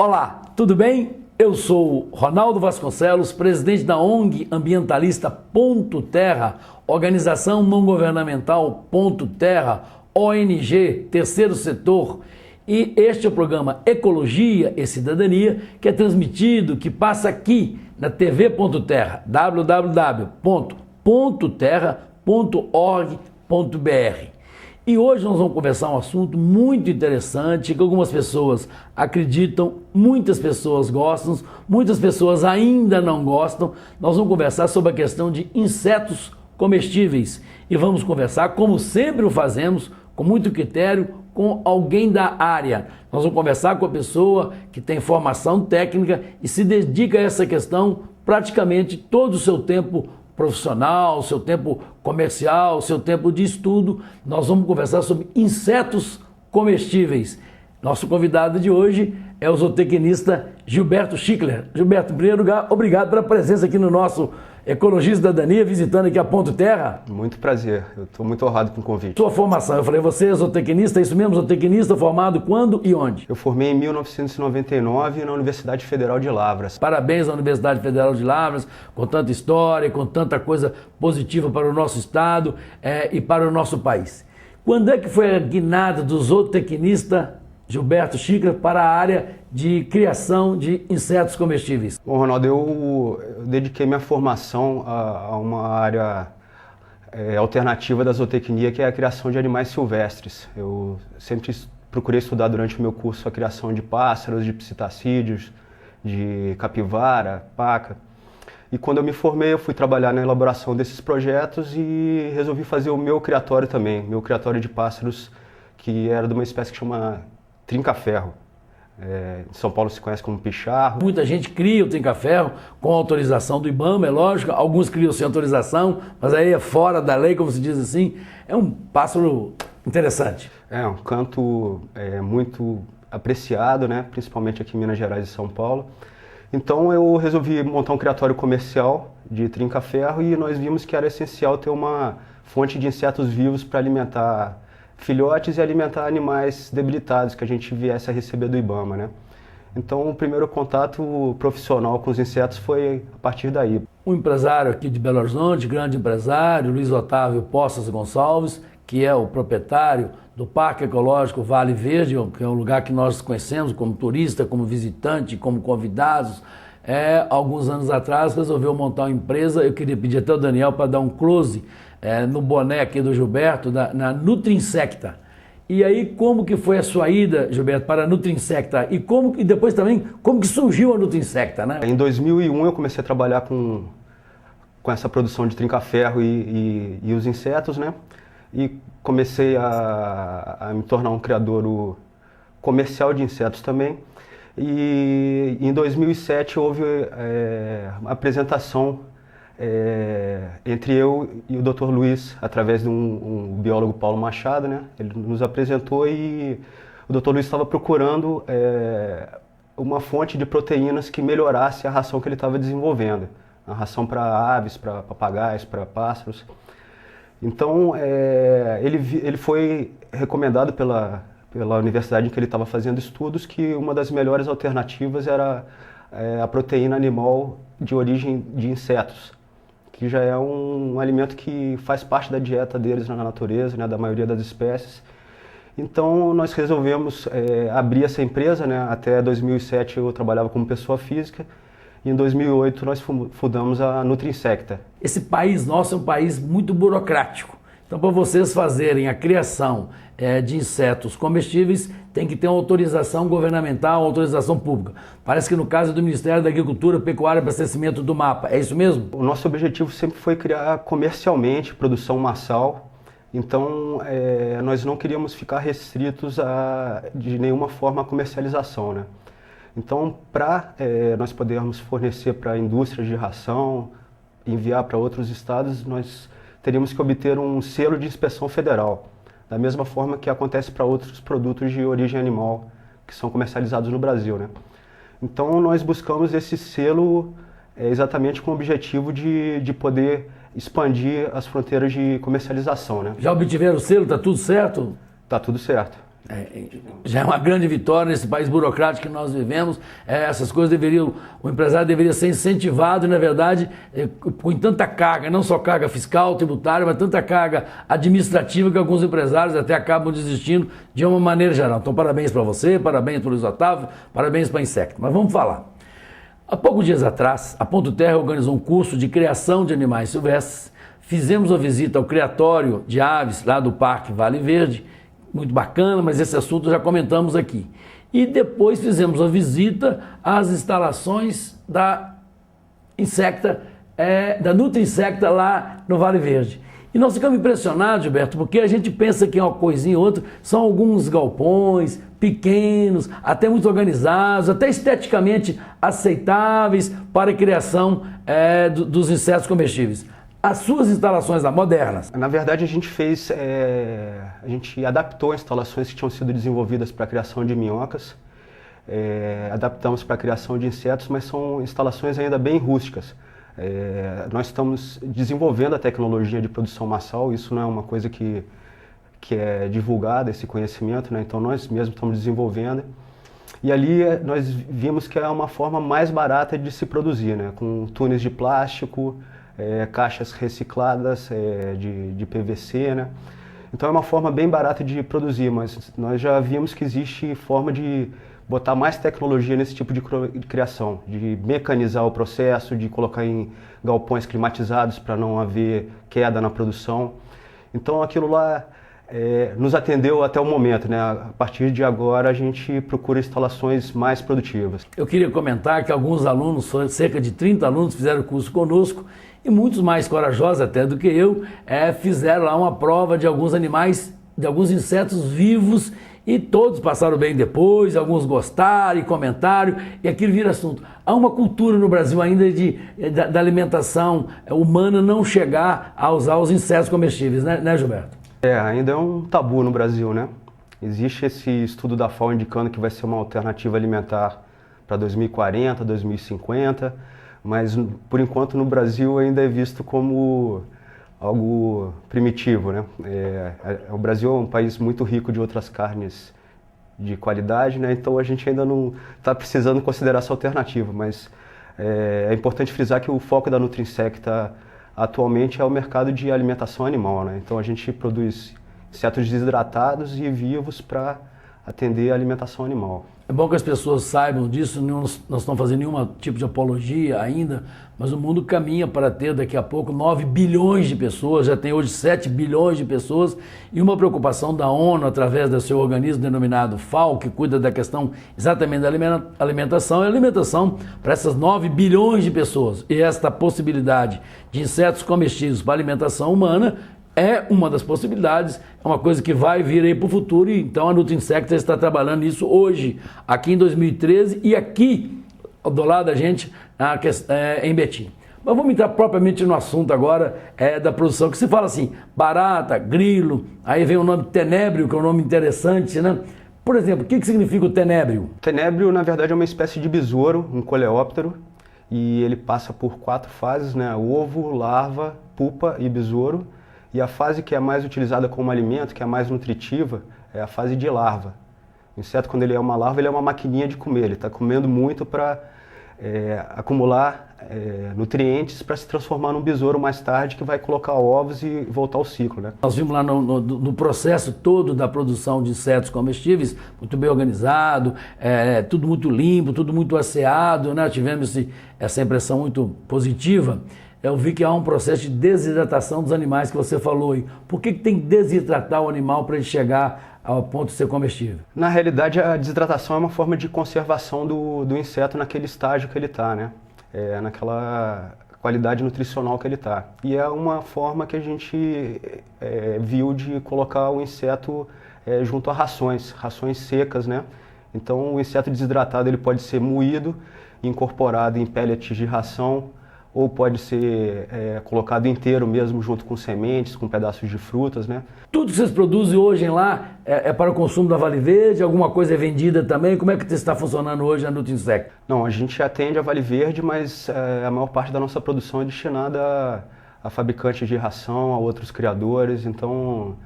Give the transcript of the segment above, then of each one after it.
Olá, tudo bem? Eu sou Ronaldo Vasconcelos, presidente da ONG ambientalista Ponto Terra, organização não governamental Ponto Terra, ONG, terceiro setor, e este é o programa Ecologia e Cidadania, que é transmitido, que passa aqui na TV Ponto Terra, www.pontoterra.org.br. E hoje nós vamos conversar um assunto muito interessante, que algumas pessoas acreditam, muitas pessoas gostam, muitas pessoas ainda não gostam. Nós vamos conversar sobre a questão de insetos comestíveis e vamos conversar, como sempre o fazemos, com muito critério, com alguém da área. Nós vamos conversar com a pessoa que tem formação técnica e se dedica a essa questão praticamente todo o seu tempo profissional, seu tempo comercial, seu tempo de estudo. Nós vamos conversar sobre insetos comestíveis. Nosso convidado de hoje é o zootecnista Gilberto Schickler. Gilberto, em primeiro lugar, obrigado pela presença aqui no nosso Ecologia e Cidadania, visitando aqui a Ponto Terra. Muito prazer, eu estou muito honrado com o convite. Sua formação, eu falei, você é zootecnista, é isso mesmo? Zootecnista formado quando e onde? Eu formei em 1999 na Universidade Federal de Lavras. Parabéns à Universidade Federal de Lavras, com tanta história, com tanta coisa positiva para o nosso estado e para o nosso país. Quando é que foi a guinada do zootecnista Gilberto Schickler para a área de criação de insetos comestíveis? Bom, Ronaldo, eu dediquei minha formação a uma área alternativa da zootecnia, que é a criação de animais silvestres. Eu sempre procurei estudar durante o meu curso a criação de pássaros, de psitacídeos, de capivara, paca. E quando eu me formei, eu fui trabalhar na elaboração desses projetos e resolvi fazer o meu criatório também, meu criatório de pássaros, que era de uma espécie que chama trinca-ferro. Em São Paulo se conhece como picharro. Muita gente cria o trinca-ferro com autorização do IBAMA, é lógico. Alguns criam sem autorização, mas aí é fora da lei, como se diz assim. É um pássaro interessante. É um canto muito apreciado, né? Principalmente aqui em Minas Gerais e São Paulo. Então eu resolvi montar um criatório comercial de trinca-ferro e nós vimos que era essencial ter uma fonte de insetos vivos para alimentar filhotes e alimentar animais debilitados que a gente viesse a receber do IBAMA, né? Então o primeiro contato profissional com os insetos foi a partir daí. Um empresário aqui de Belo Horizonte, grande empresário, Luiz Otávio Poças Gonçalves, que é o proprietário do Parque Ecológico Vale Verde, que é um lugar que nós conhecemos como turista, como visitante, como convidados. Alguns anos atrás resolveu montar uma empresa. Eu queria pedir até o Daniel para dar um close no boné aqui do Gilberto, na Nutrinsecta. E aí, como que foi a sua ida, Gilberto, para a Nutrinsecta? E depois também, como que surgiu a Nutrinsecta, né? Em 2001 eu comecei a trabalhar com essa produção de trinca-ferro e os insetos, né? E comecei a me tornar um criador comercial de insetos também. E em 2007 houve uma apresentação entre eu e o Dr. Luiz, através de um biólogo, Paulo Machado, né? Ele nos apresentou e o Dr. Luiz estava procurando uma fonte de proteínas que melhorasse a ração que ele estava desenvolvendo. A ração para aves, para papagaios, para pássaros. Então ele foi recomendado pela universidade em que ele estava fazendo estudos que uma das melhores alternativas era a proteína animal de origem de insetos, que já é um alimento que faz parte da dieta deles na natureza, né, da maioria das espécies. Então nós resolvemos abrir essa empresa, né? Até 2007 eu trabalhava como pessoa física. E em 2008 nós fundamos a Nutrinsecta. Esse país nosso é um país muito burocrático. Então, para vocês fazerem a criação de insetos comestíveis, tem que ter uma autorização governamental, uma autorização pública. Parece que no caso do Ministério da Agricultura, Pecuária e Abastecimento do MAPA, é isso mesmo? O nosso objetivo sempre foi criar comercialmente, produção massal. Então, nós não queríamos ficar restritos de nenhuma forma à comercialização, né? Então, para nós podermos fornecer para indústrias de ração, enviar para outros estados, nós teríamos que obter um selo de inspeção federal, da mesma forma que acontece para outros produtos de origem animal que são comercializados no Brasil, né? Então, nós buscamos esse selo exatamente com o objetivo de poder expandir as fronteiras de comercialização, né? Já obtiveram o selo? Está tudo certo? Está tudo certo. Já é uma grande vitória nesse país burocrático que nós vivemos. Essas coisas o empresário deveria ser incentivado, e, na verdade, com tanta carga, não só carga fiscal, tributária, mas tanta carga administrativa que alguns empresários até acabam desistindo de uma maneira geral. Então, parabéns para você, parabéns para o Luiz Otávio, parabéns para a Insecta. Mas vamos falar. Há poucos dias atrás, a Ponto Terra organizou um curso de criação de animais silvestres. Fizemos uma visita ao criatório de aves lá do Parque Vale Verde, muito bacana, mas esse assunto já comentamos aqui. E depois fizemos uma visita às instalações da Insecta, da Nutri Insecta lá no Vale Verde. E nós ficamos impressionados, Gilberto, porque a gente pensa que é uma coisinha ou outra, são alguns galpões pequenos, até muito organizados, até esteticamente aceitáveis para a criação dos insetos comestíveis. As suas instalações lá, modernas? Na verdade, a gente adaptou instalações que tinham sido desenvolvidas para a criação de minhocas, adaptamos para a criação de insetos, mas são instalações ainda bem rústicas. Nós estamos desenvolvendo a tecnologia de produção massal, isso não é uma coisa que é divulgada, esse conhecimento, né? Então nós mesmos estamos desenvolvendo. E ali nós vimos que é uma forma mais barata de se produzir, né? Com túneis de plástico, caixas recicladas de PVC, né? Então é uma forma bem barata de produzir, mas nós já vimos que existe forma de botar mais tecnologia nesse tipo de criação, de mecanizar o processo, de colocar em galpões climatizados para não haver queda na produção. Então aquilo lá nos atendeu até o momento, né? A partir de agora a gente procura instalações mais produtivas. Eu queria comentar que alguns alunos, cerca de 30 alunos, fizeram o curso conosco, e muitos mais corajosos até do que eu, fizeram lá uma prova de alguns animais, de alguns insetos vivos, e todos passaram bem depois, alguns gostaram e comentaram, e aquilo vira assunto. Há uma cultura no Brasil ainda da alimentação humana não chegar a usar os insetos comestíveis, né, Gilberto? Ainda é um tabu no Brasil, né? Existe esse estudo da FAO indicando que vai ser uma alternativa alimentar para 2040, 2050, mas por enquanto no Brasil ainda é visto como algo primitivo, né? O Brasil é um país muito rico de outras carnes de qualidade, né? Então a gente ainda não está precisando considerar essa alternativa, mas é importante frisar que o foco da Nutri Insecta atualmente é o mercado de alimentação animal, né? Então a gente produz insetos desidratados e vivos para atender a alimentação animal. É bom que as pessoas saibam disso, nós não estamos fazendo nenhum tipo de apologia ainda, mas o mundo caminha para ter daqui a pouco 9 bilhões de pessoas, já tem hoje 7 bilhões de pessoas, e uma preocupação da ONU, através do seu organismo denominado FAO, que cuida da questão exatamente da alimentação, é alimentação para essas 9 bilhões de pessoas. E esta possibilidade de insetos comestíveis para alimentação humana é uma das possibilidades, é uma coisa que vai vir aí para o futuro, e então a Nutri Insecta está trabalhando nisso hoje, aqui em 2013 e aqui do lado da gente em Betim. Mas vamos entrar propriamente no assunto agora da produção, que se fala assim, barata, grilo, aí vem o nome tenébrio, que é um nome interessante, né? Por exemplo, o que significa o tenébrio? Tenébrio, na verdade, é uma espécie de besouro, um coleóptero, e ele passa por 4 fases, né? Ovo, larva, pupa e besouro. E a fase que é mais utilizada como alimento, que é a mais nutritiva, é a fase de larva. O inseto, quando ele é uma larva, ele é uma maquininha de comer. Ele está comendo muito para acumular nutrientes para se transformar num besouro mais tarde, que vai colocar ovos e voltar ao ciclo, né? Nós vimos lá no processo todo da produção de insetos comestíveis, muito bem organizado, tudo muito limpo, tudo muito asseado, né? Tivemos essa impressão muito positiva. Eu vi que há um processo de desidratação dos animais que você falou aí. Por que tem que desidratar o animal para ele chegar ao ponto de ser comestível? Na realidade, a desidratação é uma forma de conservação do inseto naquele estágio que ele está, né? Naquela qualidade nutricional que ele está. E é uma forma que a gente viu de colocar o inseto junto a rações secas, né? Então, o inseto desidratado ele pode ser moído, incorporado em pellets de ração, ou pode ser colocado inteiro mesmo, junto com sementes, com pedaços de frutas, né? Tudo que vocês produzem hoje lá é para o consumo da Vale Verde? Alguma coisa é vendida também? Como é que está funcionando hoje a Nutri Insecta? Não, a gente atende a Vale Verde, mas a maior parte da nossa produção é destinada a fabricantes de ração, a outros criadores. Então,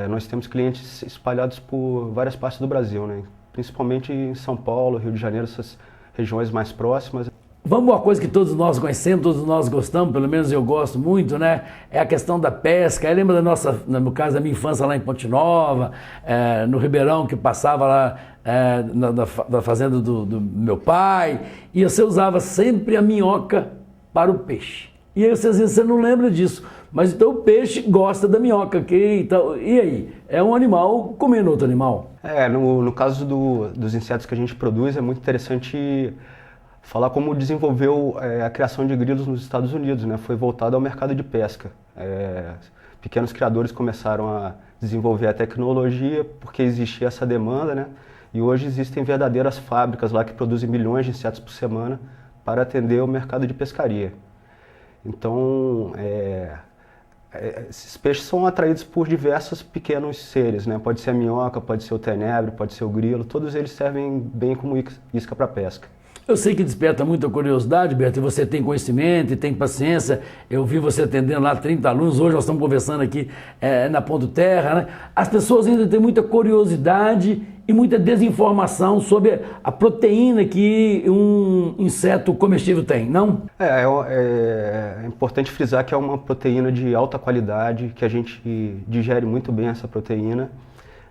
Nós temos clientes espalhados por várias partes do Brasil, né? Principalmente em São Paulo, Rio de Janeiro, essas regiões mais próximas. Vamos a uma coisa que todos nós conhecemos, todos nós gostamos, pelo menos eu gosto muito, né? É a questão da pesca. Eu lembro no caso da minha infância lá em Ponte Nova, no Ribeirão, que passava lá da fazenda do meu pai, e você usava sempre a minhoca para o peixe. E aí você não lembra disso, mas então o peixe gosta da minhoca, então, e aí? É um animal comendo outro animal. No caso dos insetos que a gente produz, é muito interessante falar como desenvolveu a criação de grilos nos Estados Unidos, né? Foi voltado ao mercado de pesca. Pequenos criadores começaram a desenvolver a tecnologia porque existia essa demanda, né? E hoje existem verdadeiras fábricas lá que produzem milhões de insetos por semana para atender o mercado de pescaria. Então, esses peixes são atraídos por diversos pequenos seres, né? Pode ser a minhoca, pode ser o tenebro, pode ser o grilo, todos eles servem bem como isca para pesca. Eu sei que desperta muita curiosidade, Beto, e você tem conhecimento e tem paciência. Eu vi você atendendo lá 30 alunos, hoje nós estamos conversando aqui na Ponto Terra, né? As pessoas ainda têm muita curiosidade e muita desinformação sobre a proteína que um inseto comestível tem, não? É importante frisar que é uma proteína de alta qualidade, que a gente digere muito bem essa proteína,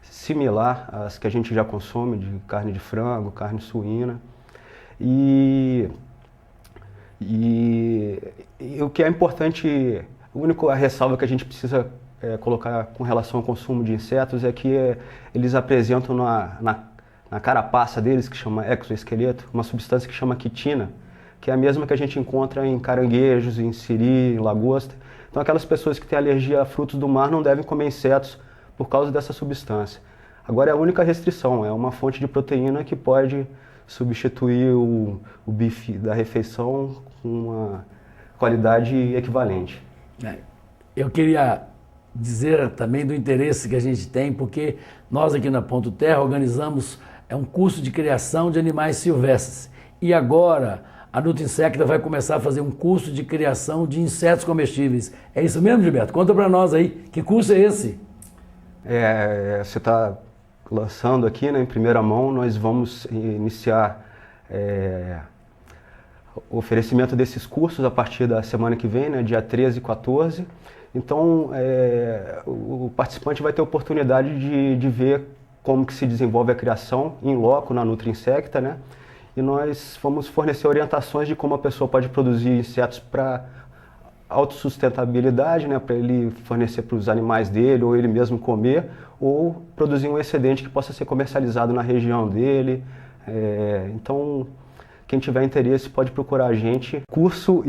similar às que a gente já consome, de carne de frango, carne suína. E o que é importante, a única ressalva que a gente precisa colocar com relação ao consumo de insetos é que eles apresentam na carapaça deles, que chama exoesqueleto, uma substância que chama quitina, que é a mesma que a gente encontra em caranguejos, em siri, em lagosta. Então aquelas pessoas que têm alergia a frutos do mar não devem comer insetos por causa dessa substância. Agora é a única restrição, é uma fonte de proteína que pode substituir o bife da refeição com uma qualidade equivalente. Eu queria dizer também do interesse que a gente tem, porque nós aqui na Ponto Terra organizamos um curso de criação de animais silvestres. E agora a Nutrinsecta vai começar a fazer um curso de criação de insetos comestíveis. É isso mesmo, Gilberto? Conta para nós aí, que curso é esse? Você está lançando aqui, né, em primeira mão. Nós vamos iniciar o oferecimento desses cursos a partir da semana que vem, né, dia 13 e 14. Então, o participante vai ter a oportunidade de ver como que se desenvolve a criação em loco na Nutrinsecta, né? E nós vamos fornecer orientações de como a pessoa pode produzir insetos para autossustentabilidade, né, para ele fornecer para os animais dele, ou ele mesmo comer, ou produzir um excedente que possa ser comercializado na região dele. Então, quem tiver interesse pode procurar a gente. Curso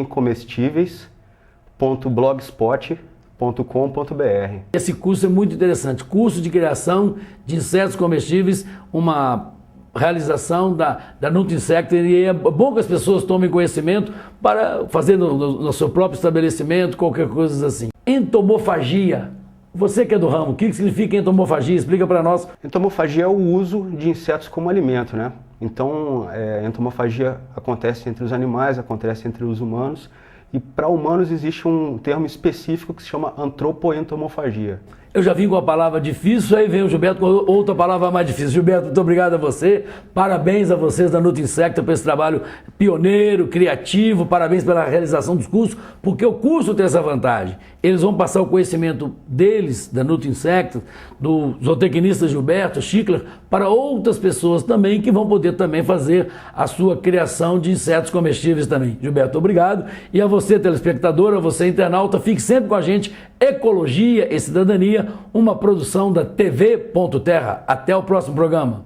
comestíveis.blogspot.com.br. Esse curso é muito interessante. Curso de criação de insetos comestíveis, uma realização da Nutrinsecta, e é bom que as pessoas tomem conhecimento para fazer no seu próprio estabelecimento, qualquer coisa assim. Entomofagia. Você que é do ramo, o que significa entomofagia? Explica para nós. Entomofagia é o uso de insetos como alimento, né? Então, entomofagia acontece entre os animais, acontece entre os humanos, e para humanos existe um termo específico que se chama antropoentomofagia. Eu já vim com a palavra difícil, aí vem o Gilberto com outra palavra mais difícil. Gilberto, muito obrigado a você, parabéns a vocês da Nutrinsecta por esse trabalho pioneiro, criativo, parabéns pela realização dos cursos, porque o curso tem essa vantagem. Eles vão passar o conhecimento deles, da Nutrinsecta, do zootecnista Gilberto Schickler, para outras pessoas também, que vão poder também fazer a sua criação de insetos comestíveis também. Gilberto, obrigado. E a você, telespectador, a você, internauta, fique sempre com a gente. Ecologia e Cidadania, uma produção da TV Ponto Terra. Até o próximo programa.